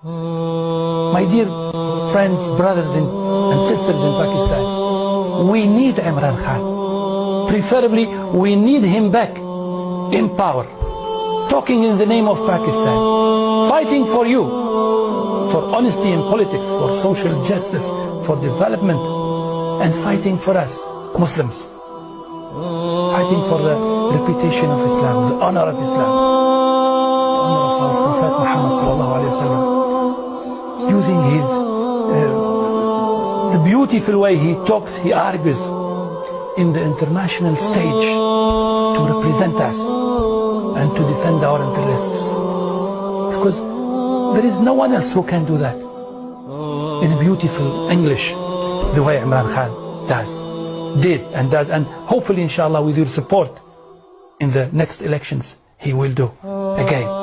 My dear friends, brothers and sisters in Pakistan, we need Imran Khan. Preferably, we need him back in power, talking in the name of Pakistan, fighting for you, for honesty in politics, for social justice, for development, and fighting for us, Muslims, fighting for the reputation of Islam, the honor of Islam, the honor of our Prophet Muhammad sallallahu alaihi wasallam, using his the beautiful way he talks, he argues in the international stage to represent us and to defend our interests, because there is no one else who can do that in beautiful English the way Imran Khan did and does, and hopefully inshallah with your support in the next elections he will do again.